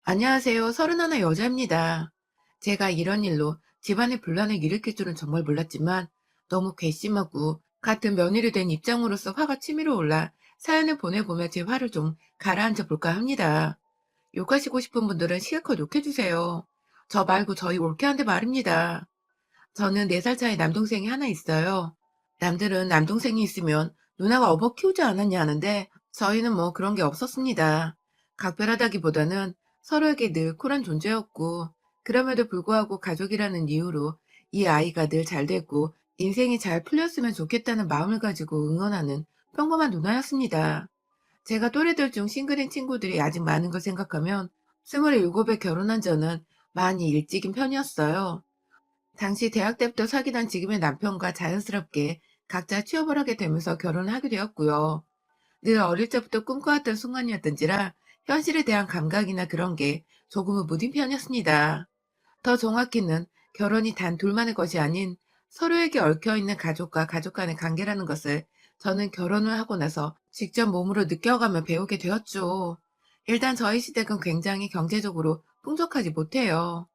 안녕하세요. 31 여자입니다. 제가 이런 일로 집안의 분란을 일으킬 줄은 정말 몰랐지만 너무 괘씸하고 같은 며느리 된 입장으로서 화가 치밀어 올라 사연을 보내보며 제 화를 좀 가라앉혀 볼까 합니다. 욕하시고 싶은 분들은 실컷 욕해주세요. 저 말고 저희 올케한테 말입니다. 저는 4살 차이 남동생이 하나 있어요. 남들은 남동생이 있으면 누나가 업어 키우지 않았냐 하는데 저희는 뭐 그런 게 없었습니다. 각별하다기보다는 서로에게 늘 쿨한 존재였고, 그럼에도 불구하고 가족이라는 이유로 이 아이가 늘 잘 되고 인생이 잘 풀렸으면 좋겠다는 마음을 가지고 응원하는 평범한 누나였습니다. 제가 또래들 중 싱글인 친구들이 아직 많은 걸 생각하면 27에 결혼한 저는 많이 일찍인 편이었어요. 당시 대학 때부터 사귀던 지금의 남편과 자연스럽게 각자 취업을 하게 되면서 결혼을 하게 되었고요. 늘 어릴 적부터 꿈꿔왔던 순간이었던지라 현실에 대한 감각이나 그런 게 조금은 무딘 편이었습니다. 더 정확히는 결혼이 단 둘만의 것이 아닌 서로에게 얽혀있는 가족과 가족 간의 관계라는 것을 저는 결혼을 하고 나서 직접 몸으로 느껴가며 배우게 되었죠. 일단 저희 시댁은 굉장히 경제적으로 풍족하지 못해요.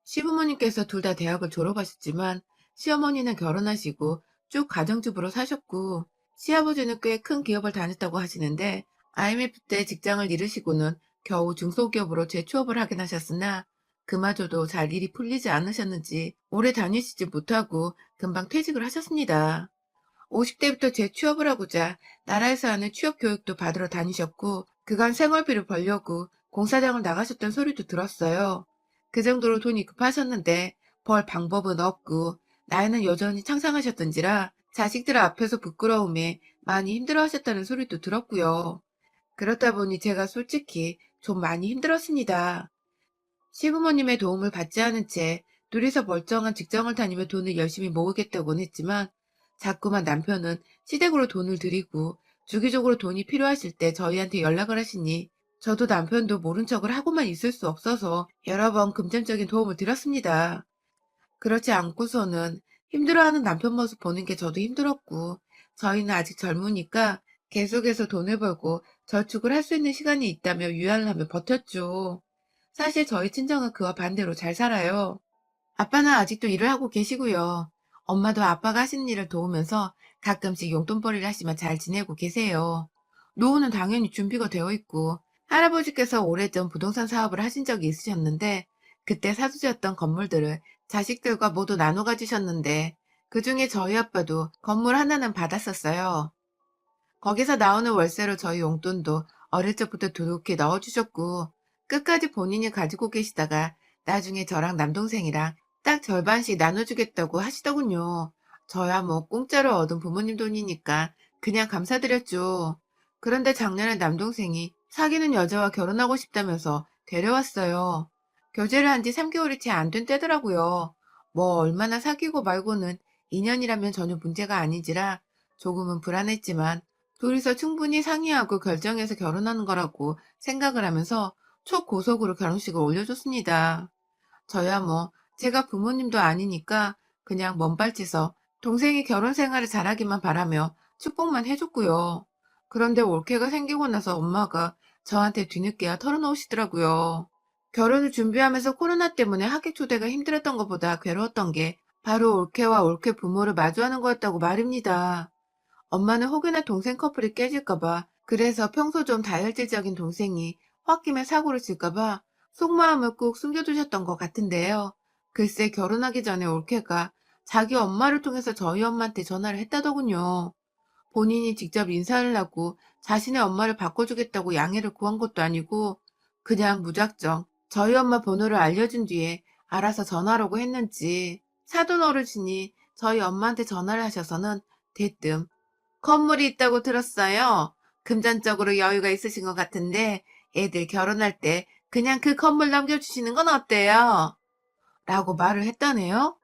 시부모님께서 둘 다 대학을 졸업하셨지만 시어머니는 결혼하시고 쭉 가정주부로 사셨고, 시아버지는 꽤 큰 기업을 다녔다고 하시는데 IMF 때 직장을 잃으시고는 겨우 중소기업으로 재취업을 하긴 하셨으나 그마저도 잘 일이 풀리지 않으셨는지 오래 다니시지 못하고 금방 퇴직을 하셨습니다. 50대부터 재취업을 하고자 나라에서 하는 취업 교육도 받으러 다니셨고, 그간 생활비를 벌려고 공사장을 나가셨던 소리도 들었어요. 그 정도로 돈이 급하셨는데 벌 방법은 없고 나이는 여전히 창창하셨던지라 자식들 앞에서 부끄러움에 많이 힘들어하셨다는 소리도 들었고요. 그렇다 보니 제가 솔직히 좀 많이 힘들었습니다. 시부모님의 도움을 받지 않은 채 둘이서 멀쩡한 직장을 다니며 돈을 열심히 모으겠다고는 했지만 자꾸만 남편은 시댁으로 돈을 들이고 주기적으로 돈이 필요하실 때 저희한테 연락을 하시니 저도 남편도 모른 척을 하고만 있을 수 없어서 여러 번 금전적인 도움을 드렸습니다. 그렇지 않고서는 힘들어하는 남편 모습 보는 게 저도 힘들었고, 저희는 아직 젊으니까 계속해서 돈을 벌고 저축을 할 수 있는 시간이 있다며 유연을 하며 버텼죠. 사실 저희 친정은 그와 반대로 잘 살아요. 아빠는 아직도 일을 하고 계시고요. 엄마도 아빠가 하시는 일을 도우면서 가끔씩 용돈벌이를 하시면 잘 지내고 계세요. 노후는 당연히 준비가 되어 있고, 할아버지께서 오래전 부동산 사업을 하신 적이 있으셨는데 그때 사두셨던 건물들을 자식들과 모두 나눠 가지셨는데, 그중에 저희 아빠도 건물 하나는 받았었어요. 거기서 나오는 월세로 저희 용돈도 어릴 적부터 두둑히 넣어주셨고, 끝까지 본인이 가지고 계시다가 나중에 저랑 남동생이랑 딱 절반씩 나눠주겠다고 하시더군요. 저야 뭐 공짜로 얻은 부모님 돈이니까 그냥 감사드렸죠. 그런데 작년에 남동생이 사귀는 여자와 결혼하고 싶다면서 데려왔어요. 교제를 한 지 3개월이 채 안 된 때더라고요. 뭐 얼마나 사귀고 말고는 인연이라면 전혀 문제가 아니지라 조금은 불안했지만, 둘이서 충분히 상의하고 결정해서 결혼하는 거라고 생각을 하면서 초고속으로 결혼식을 올려줬습니다. 저야 뭐 제가 부모님도 아니니까 그냥 먼발치서 동생이 결혼 생활을 잘하기만 바라며 축복만 해줬고요. 그런데 올케가 생기고 나서 엄마가 저한테 뒤늦게야 털어놓으시더라고요. 결혼을 준비하면서 코로나 때문에 하객 초대가 힘들었던 것보다 괴로웠던 게 바로 올케와 올케 부모를 마주하는 거였다고 말입니다. 엄마는 혹여나 동생 커플이 깨질까봐, 그래서 평소 좀 다혈질적인 동생이 홧김에 사고를 칠까봐 속마음을 꾹 숨겨두셨던 것 같은데요. 글쎄 결혼하기 전에 올케가 자기 엄마를 통해서 저희 엄마한테 전화를 했다더군요. 본인이 직접 인사를 하고 자신의 엄마를 바꿔주겠다고 양해를 구한 것도 아니고 그냥 무작정 저희 엄마 번호를 알려준 뒤에 알아서 전화라고 했는지, 사돈 어르신이 저희 엄마한테 전화를 하셔서는 대뜸 건물이 있다고 들었어요. 금전적으로 여유가 있으신 것 같은데 애들 결혼할 때 그냥 그 건물 남겨주시는 건 어때요? 라고 말을 했다네요.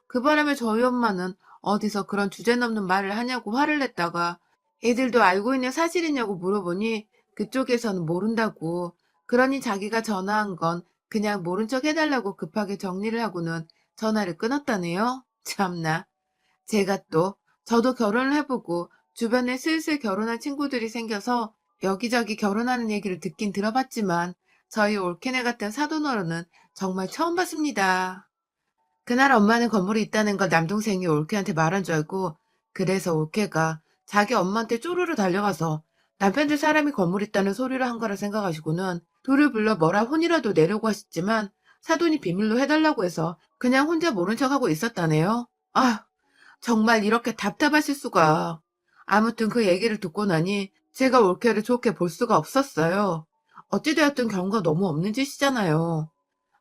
그 바람에 저희 엄마는 어디서 그런 주제넘는 말을 하냐고 화를 냈다가 애들도 알고 있는 사실이냐고 물어보니 그쪽에서는 모른다고, 그러니 자기가 전화한 건 그냥 모른 척 해달라고 급하게 정리를 하고는 전화를 끊었다네요. 참나. 제가 또 저도 결혼을 해보고 주변에 슬슬 결혼한 친구들이 생겨서 여기저기 결혼하는 얘기를 듣긴 들어봤지만 저희 올케네 같은 사돈어른은 정말 처음 봤습니다. 그날 엄마는 건물에 있다는 걸 남동생이 올케한테 말한 줄 알고, 그래서 올케가 자기 엄마한테 쪼르르 달려가서 남편들 사람이 건물에 있다는 소리를 한 거라 생각하시고는 둘을 불러 뭐라 혼이라도 내려고 하셨지만, 사돈이 비밀로 해달라고 해서 그냥 혼자 모른 척하고 있었다네요. 아, 정말 이렇게 답답하실 수가. 아무튼 그 얘기를 듣고 나니 제가 올케를 좋게 볼 수가 없었어요. 어찌되었든 경우가 너무 없는 짓이잖아요.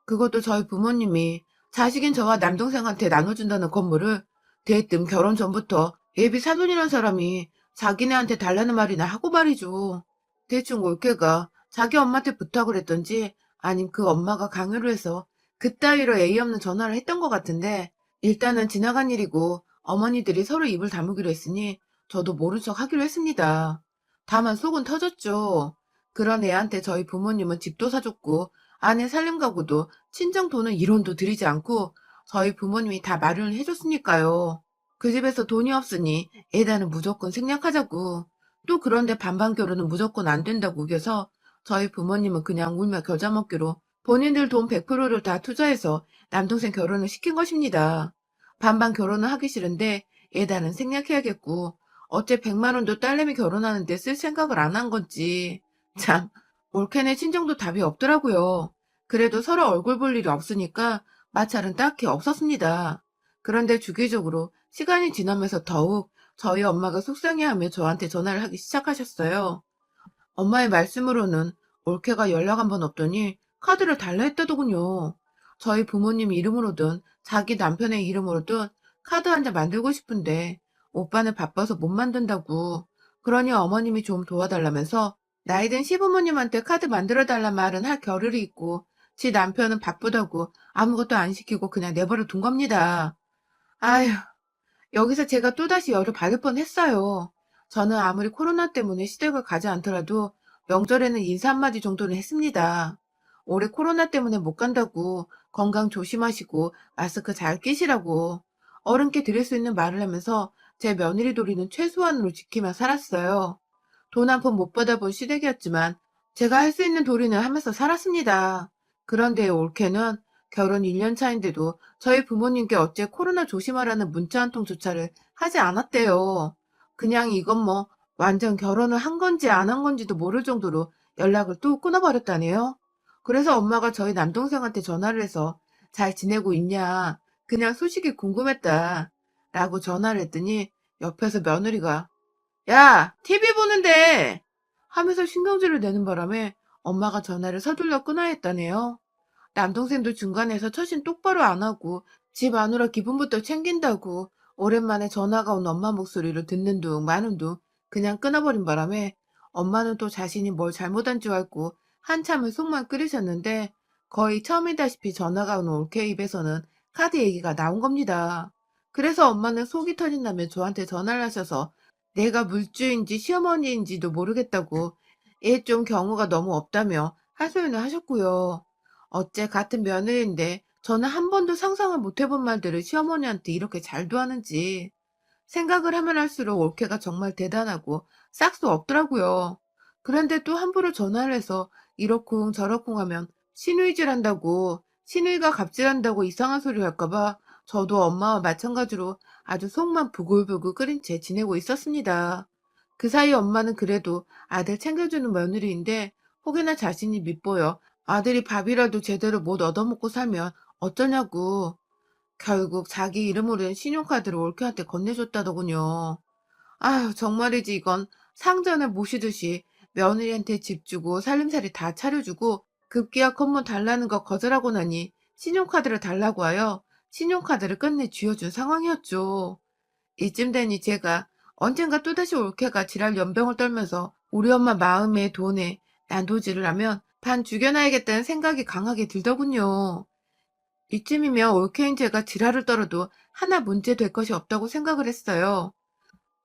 그것도 저희 부모님이 자식인 저와 남동생한테 나눠준다는 건물을 대뜸 결혼 전부터 예비 사돈이란 사람이 자기네한테 달라는 말이나 하고 말이죠. 대충 올케가 자기 엄마한테 부탁을 했던지 아님 그 엄마가 강요를 해서 그따위로 예의 없는 전화를 했던 것 같은데, 일단은 지나간 일이고 어머니들이 서로 입을 다무기로 했으니 저도 모른 척 하기로 했습니다. 다만 속은 터졌죠. 그런 애한테 저희 부모님은 집도 사줬고 아내 살림 가구도 친정 돈은 1원도 들이지 않고 저희 부모님이 다 마련을 해줬으니까요. 그 집에서 돈이 없으니 애다는 무조건 생략하자고. 또 그런데 반반 결혼은 무조건 안 된다고 우겨서 저희 부모님은 그냥 울며 겨자 먹기로 본인들 돈 100%를 다 투자해서 남동생 결혼을 시킨 것입니다. 반반 결혼은 하기 싫은데 애다는 생략해야겠고, 어째 100만 원도 딸내미 결혼하는데 쓸 생각을 안 한 건지. 참, 올케네 친정도 답이 없더라고요. 그래도 서로 얼굴 볼 일이 없으니까 마찰은 딱히 없었습니다. 그런데 주기적으로 시간이 지나면서 더욱 저희 엄마가 속상해하며 저한테 전화를 하기 시작하셨어요. 엄마의 말씀으로는 올케가 연락 한 번 없더니 카드를 달라 했다더군요. 저희 부모님 이름으로든 자기 남편의 이름으로든 카드 한 장 만들고 싶은데 오빠는 바빠서 못 만든다고. 그러니 어머님이 좀 도와달라면서 나이든 시부모님한테 카드 만들어달란 말은 할 겨를이 있고, 지 남편은 바쁘다고 아무것도 안 시키고 그냥 내버려 둔 겁니다. 아휴, 여기서 제가 또다시 열을 받을 뻔했어요. 저는 아무리 코로나 때문에 시댁을 가지 않더라도 명절에는 인사 한마디 정도는 했습니다. 올해 코로나 때문에 못 간다고 건강 조심하시고 마스크 잘 끼시라고 어른께 드릴 수 있는 말을 하면서 제 며느리 도리는 최소한으로 지키며 살았어요. 돈 한 푼 못 받아본 시댁이었지만 제가 할 수 있는 도리는 하면서 살았습니다. 그런데 올케는 결혼 1년 차인데도 저희 부모님께 어째 코로나 조심하라는 문자 한 통조차를 하지 않았대요. 그냥 이건 뭐 완전 결혼을 한 건지 안 한 건지도 모를 정도로 연락을 또 끊어버렸다네요. 그래서 엄마가 저희 남동생한테 전화를 해서 잘 지내고 있냐, 그냥 소식이 궁금했다 라고 전화를 했더니 옆에서 며느리가 야, TV 보는데! 하면서 신경질을 내는 바람에 엄마가 전화를 서둘러 끊어야 했다네요. 남동생도 중간에서 처신 똑바로 안 하고 집 아누라 기분부터 챙긴다고 오랜만에 전화가 온 엄마 목소리를 듣는 둥 마는 둥 그냥 끊어버린 바람에 엄마는 또 자신이 뭘 잘못한 줄 알고 한참을 속만 끓이셨는데, 거의 처음이다시피 전화가 온 올케 입에서는 카드 얘기가 나온 겁니다. 그래서 엄마는 속이 터진다며 저한테 전화를 하셔서 내가 물주인지 시어머니인지도 모르겠다고 얘 좀 경우가 너무 없다며 하소연을 하셨고요. 어째 같은 며느리인데 저는 한 번도 상상을 못 해본 말들을 시어머니한테 이렇게 잘도 하는지 생각을 하면 할수록 올케가 정말 대단하고 싹수 없더라고요. 그런데 또 함부로 전화를 해서 이러쿵 저러쿵 하면 시누이질한다고, 시누이가 갑질한다고 이상한 소리 할까봐 저도 엄마와 마찬가지로 아주 속만 부글부글 끓인 채 지내고 있었습니다. 그 사이 엄마는 그래도 아들 챙겨주는 며느리인데 혹여나 자신이 밉보여 아들이 밥이라도 제대로 못 얻어먹고 살면 어쩌냐고 결국 자기 이름으로 된 신용카드를 올케한테 건네줬다더군요. 아휴, 정말이지 이건 상전을 모시듯이 며느리한테 집 주고 살림살이 다 차려주고 급기야 건물 달라는 거 거절하고 나니 신용카드를 달라고 하여 신용카드를 끝내 쥐어준 상황이었죠. 이쯤 되니 제가 언젠가 또다시 올케가 지랄 연병을 떨면서 우리 엄마 마음에 돈에 난도질을 하면 반 죽여놔야겠다는 생각이 강하게 들더군요. 이쯤이면 올케인 제가 지랄을 떨어도 하나 문제 될 것이 없다고 생각을 했어요.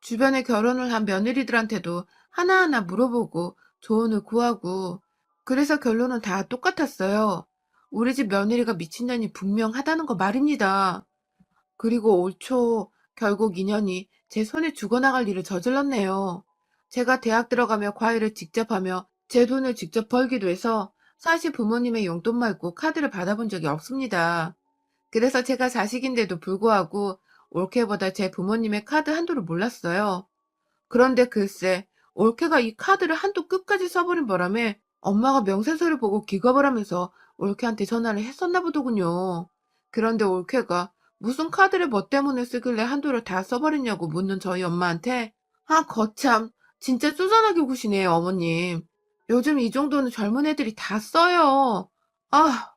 주변에 결혼을 한 며느리들한테도 하나하나 물어보고 조언을 구하고, 그래서 결론은 다 똑같았어요. 우리 집 며느리가 미친년이 분명하다는 거 말입니다. 그리고 올 초 결국 인연이 제 손에 죽어나갈 일을 저질렀네요. 제가 대학 들어가며 과외를 직접 하며 제 돈을 직접 벌기도 해서 사실 부모님의 용돈 말고 카드를 받아본 적이 없습니다. 그래서 제가 자식인데도 불구하고 올케보다 제 부모님의 카드 한도를 몰랐어요. 그런데 글쎄, 올케가 이 카드를 한도 끝까지 써버린 바람에 엄마가 명세서를 보고 기겁을 하면서 올케한테 전화를 했었나 보더군요. 그런데 올케가 무슨 카드를 뭐 때문에 쓰길래 한도를 다 써버렸냐고 묻는 저희 엄마한테, 아, 거참, 진짜 쪼잔하게 구시네요, 어머님. 요즘 이 정도는 젊은 애들이 다 써요. 아,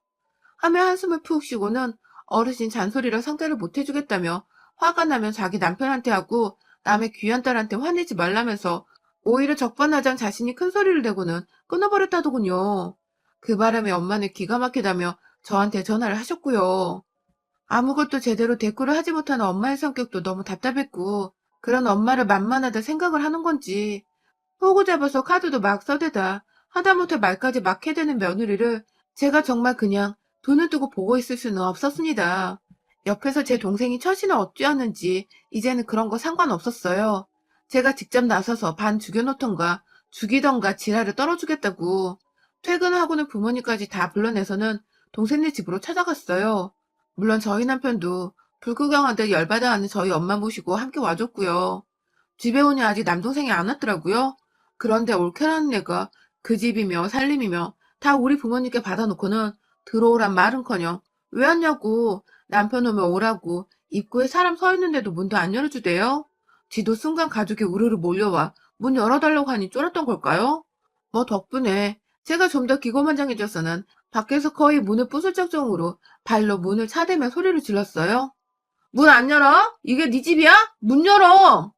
하며 한숨을 푹 쉬고는 어르신 잔소리라 상대를 못 해주겠다며 화가 나면 자기 남편한테 하고 남의 귀한 딸한테 화내지 말라면서 오히려 적반하장 자신이 큰 소리를 내고는 끊어버렸다더군요. 그 바람에 엄마는 기가 막히다며 저한테 전화를 하셨고요. 아무것도 제대로 대꾸를 하지 못하는 엄마의 성격도 너무 답답했고, 그런 엄마를 만만하다 생각을 하는 건지 호구 잡아서 카드도 막 써대다 하다못해 말까지 막 해대는 며느리를 제가 정말 그냥 눈을 뜨고 보고 있을 수는 없었습니다. 옆에서 제 동생이 처신을 어찌하는지 이제는 그런 거 상관없었어요. 제가 직접 나서서 반 죽여놓던가 죽이던가 지랄을 떨어주겠다고 퇴근하고는 부모님까지 다 불러내서는 동생네 집으로 찾아갔어요. 물론 저희 남편도 불구경하듯 열받아 하는 저희 엄마 모시고 함께 와줬고요. 집에 오니 아직 남동생이 안 왔더라고요. 그런데 올케라는 애가 그 집이며 살림이며 다 우리 부모님께 받아놓고는 들어오란 말은커녕 왜 왔냐고 남편 오면 오라고 입구에 사람 서 있는데도 문도 안 열어주대요. 지도 순간 가족이 우르르 몰려와 문 열어달라고 하니 쫄았던 걸까요? 뭐 덕분에 제가 좀 더 기고만장해져서는 밖에서 거의 문을 부술 정도로 발로 문을 차대며 소리를 질렀어요. 문 안 열어? 이게 네 집이야? 문 열어!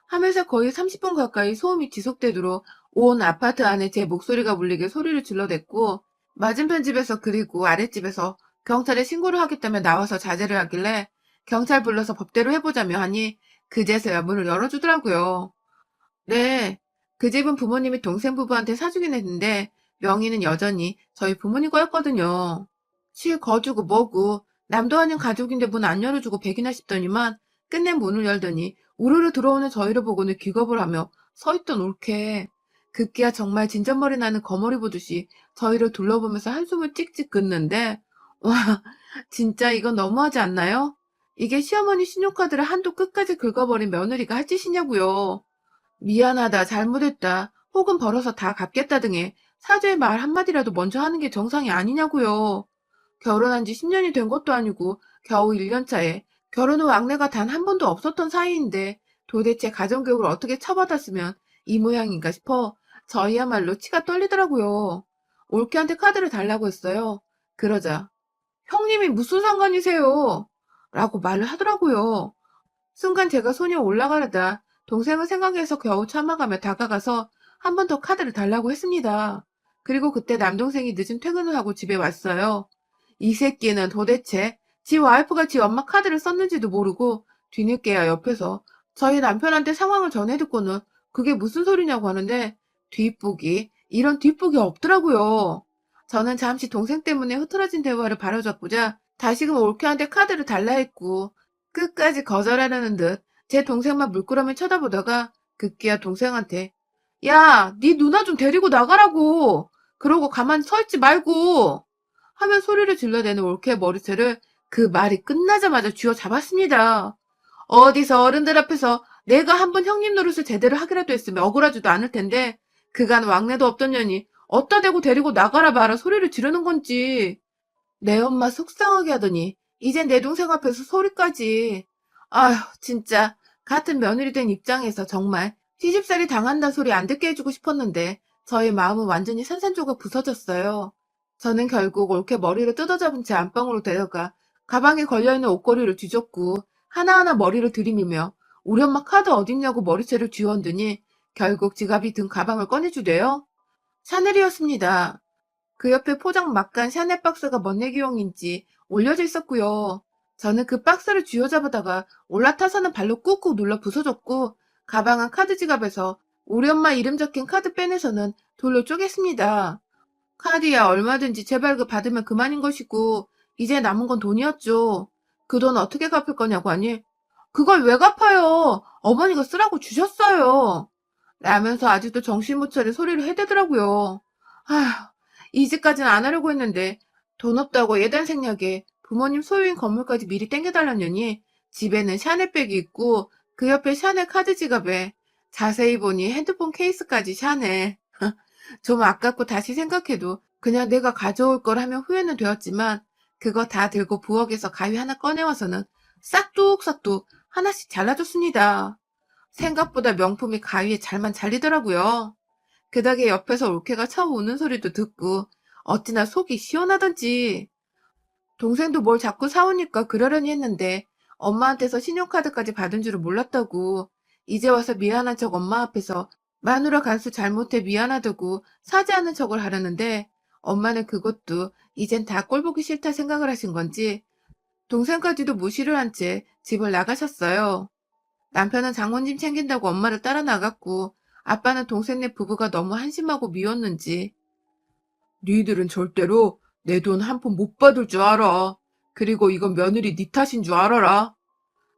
하면서 거의 30분 가까이 소음이 지속되도록 온 아파트 안에 제 목소리가 울리게 소리를 질러댔고, 맞은편 집에서 그리고 아랫집에서 경찰에 신고를 하겠다며 나와서 자제를 하길래 경찰 불러서 법대로 해보자며 하니 그제서야 문을 열어주더라고요. 네, 그 집은 부모님이 동생 부부한테 사주긴 했는데 명의는 여전히 저희 부모님 거였거든요. 실 거주고 뭐고 남도 아닌 가족인데 문 안 열어주고 백이나 싶더니만 끝내 문을 열더니 우르르 들어오는 저희를 보고는 기겁을 하며 서있던 올케. 급기야 정말 진전머리 나는 거머리 보듯이 저희를 둘러보면서 한숨을 찍찍 긋는데 와, 진짜 이건 너무하지 않나요? 이게 시어머니 신용카드를 한도 끝까지 긁어버린 며느리가 할 짓이냐고요. 미안하다, 잘못했다, 혹은 벌어서 다 갚겠다 등의 사죄의 말 한마디라도 먼저 하는 게 정상이 아니냐고요. 결혼한 지 10년이 된 것도 아니고 겨우 1년 차에 결혼 후 왕래가 단 한 번도 없었던 사이인데 도대체 가정교육을 어떻게 처받았으면 이 모양인가 싶어 저희야말로 치가 떨리더라고요. 올케한테 카드를 달라고 했어요. 그러자 형님이 무슨 상관이세요? 라고 말을 하더라고요. 순간 제가 손이 올라가려다 동생을 생각해서 겨우 참아가며 다가가서 한 번 더 카드를 달라고 했습니다. 그리고 그때 남동생이 늦은 퇴근을 하고 집에 왔어요. 이 새끼는 도대체 지 와이프가 지 엄마 카드를 썼는지도 모르고 뒤늦게야 옆에서 저희 남편한테 상황을 전해 듣고는 그게 무슨 소리냐고 하는데 뒷북이 이런 뒷북이 없더라고요. 저는 잠시 동생 때문에 흐트러진 대화를 바로잡고자 다시금 올케한테 카드를 달라 했고 끝까지 거절하려는 듯 제 동생만 물끄러미 쳐다보다가 급기야 동생한테 야, 네 누나 좀 데리고 나가라고. 그러고 가만히 서 있지 말고 하면 소리를 질러대는 올케의 머리채를 그 말이 끝나자마자 쥐어잡았습니다. 어디서 어른들 앞에서 내가 한번 형님 노릇을 제대로 하기라도 했으면 억울하지도 않을 텐데 그간 왕래도 없던 년이 어디다 대고 데리고 나가라 마라 소리를 지르는 건지. 내 엄마 속상하게 하더니 이젠 내 동생 앞에서 소리까지. 아휴 진짜 같은 며느리 된 입장에서 정말 시집살이 당한다는 소리 안 듣게 해주고 싶었는데 저의 마음은 완전히 산산조각 부서졌어요. 저는 결국 옳게 머리를 뜯어잡은 채 안방으로 데려가 가방에 걸려있는 옷걸이를 뒤졌고 하나하나 머리를 들이밀며 우리 엄마 카드 어딨냐고 머리채를 쥐어얹으니 결국 지갑이 든 가방을 꺼내주대요. 샤넬이었습니다. 그 옆에 포장 막간 샤넬 박스가 멋내기용인지 올려져 있었고요. 저는 그 박스를 쥐어잡아다가 올라타서는 발로 꾹꾹 눌러 부서졌고 가방은 카드 지갑에서 우리 엄마 이름 적힌 카드 빼내서는 돌로 쪼갰습니다. 카드야 얼마든지 재발급 받으면 그만인 것이고 이제 남은 건 돈이었죠. 그 돈 어떻게 갚을 거냐고 하니 그걸 왜 갚아요? 어머니가 쓰라고 주셨어요. 라면서 아직도 정신 못 차려 소리를 해대더라고요. 아휴, 이직까지는 안 하려고 했는데 돈 없다고 예단 생략에 부모님 소유인 건물까지 미리 땡겨달라느니 집에는 샤넬백이 있고 그 옆에 샤넬 카드 지갑에 자세히 보니 핸드폰 케이스까지 샤넬. 좀 아깝고 다시 생각해도 그냥 내가 가져올 걸 하면 후회는 되었지만 그거 다 들고 부엌에서 가위 하나 꺼내와서는 싹둑싹둑 하나씩 잘라줬습니다. 생각보다 명품이 가위에 잘만 잘리더라고요. 그 덕에 옆에서 올케가 처음 우는 소리도 듣고 어찌나 속이 시원하던지. 동생도 뭘 자꾸 사오니까 그러려니 했는데 엄마한테서 신용카드까지 받은 줄은 몰랐다고. 이제 와서 미안한 척 엄마 앞에서 마누라 간수 잘못해 미안하다고 사지 않은 척을 하려는데 엄마는 그것도 이젠 다 꼴보기 싫다 생각을 하신 건지 동생까지도 무시를 한 채 집을 나가셨어요. 남편은 장모님 챙긴다고 엄마를 따라 나갔고 아빠는 동생네 부부가 너무 한심하고 미웠는지 니들은 절대로 내 돈 한 푼 못 받을 줄 알아. 그리고 이건 며느리 니 탓인 줄 알아라.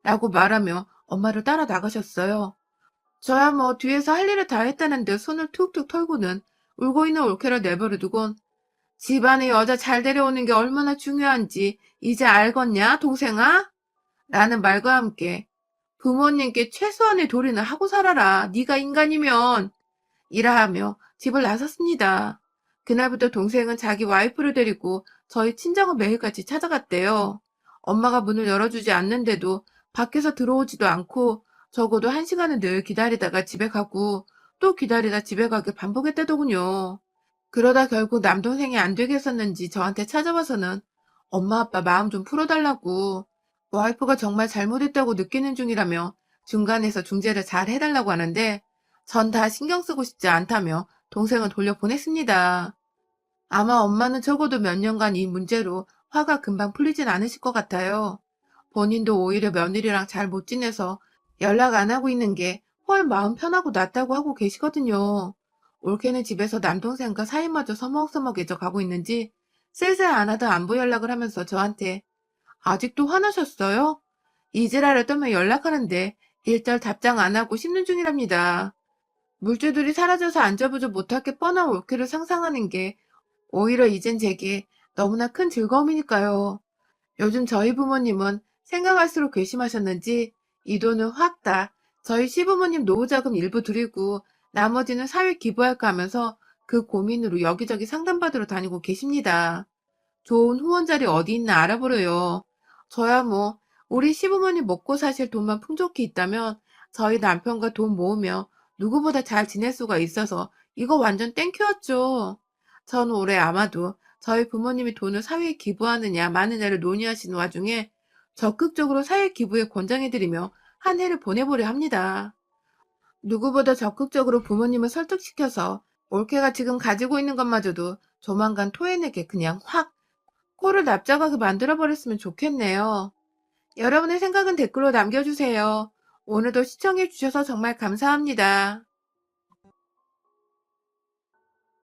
라고 말하며 엄마를 따라 나가셨어요. 저야 뭐 뒤에서 할 일을 다 했다는데 손을 툭툭 털고는 울고 있는 올케를 내버려두곤 집안에 여자 잘 데려오는 게 얼마나 중요한지 이제 알겠냐, 동생아? 라는 말과 함께 부모님께 최소한의 도리는 하고 살아라. 네가 인간이면. 이라 하며 집을 나섰습니다. 그날부터 동생은 자기 와이프를 데리고 저희 친정을 매일같이 찾아갔대요. 엄마가 문을 열어주지 않는데도 밖에서 들어오지도 않고 적어도 1시간은 늘 기다리다가 집에 가고 또 기다리다 집에 가길 반복했다더군요. 그러다 결국 남동생이 안 되겠었는지 저한테 찾아와서는 엄마 아빠 마음 좀 풀어달라고 와이프가 정말 잘못했다고 느끼는 중이라며 중간에서 중재를 잘 해달라고 하는데 전 다 신경 쓰고 싶지 않다며 동생을 돌려보냈습니다. 아마 엄마는 적어도 몇 년간 이 문제로 화가 금방 풀리진 않으실 것 같아요. 본인도 오히려 며느리랑 잘 못 지내서 연락 안 하고 있는 게 훨 마음 편하고 낫다고 하고 계시거든요. 올케는 집에서 남동생과 사이마저 서먹서먹해져 가고 있는지 슬슬 안 하던 안부 연락을 하면서 저한테 아직도 화나셨어요? 이지라를 떠면 연락하는데 일절 답장 안 하고 씹는 중이랍니다. 물주들이 사라져서 안절부절 못할 게 뻔한 올케를 상상하는 게 오히려 이젠 제게 너무나 큰 즐거움이니까요. 요즘 저희 부모님은 생각할수록 괘씸하셨는지 이 돈을 확 다 저희 시부모님 노후자금 일부 드리고 나머지는 사회 기부할까 하면서 그 고민으로 여기저기 상담받으러 다니고 계십니다. 좋은 후원 자리 어디 있나 알아보려요. 저야 뭐 우리 시부모님 먹고 사실 돈만 풍족히 있다면 저희 남편과 돈 모으며 누구보다 잘 지낼 수가 있어서 이거 완전 땡큐였죠. 전 올해 아마도 저희 부모님이 돈을 사회에 기부하느냐 마느냐를 논의하시는 와중에 적극적으로 사회 기부에 권장해드리며 한 해를 보내보려 합니다. 누구보다 적극적으로 부모님을 설득시켜서 올케가 지금 가지고 있는 것마저도 조만간 토해내게 그냥 확 코를 납작하게 만들어버렸으면 좋겠네요. 여러분의 생각은 댓글로 남겨주세요. 오늘도 시청해주셔서 정말 감사합니다.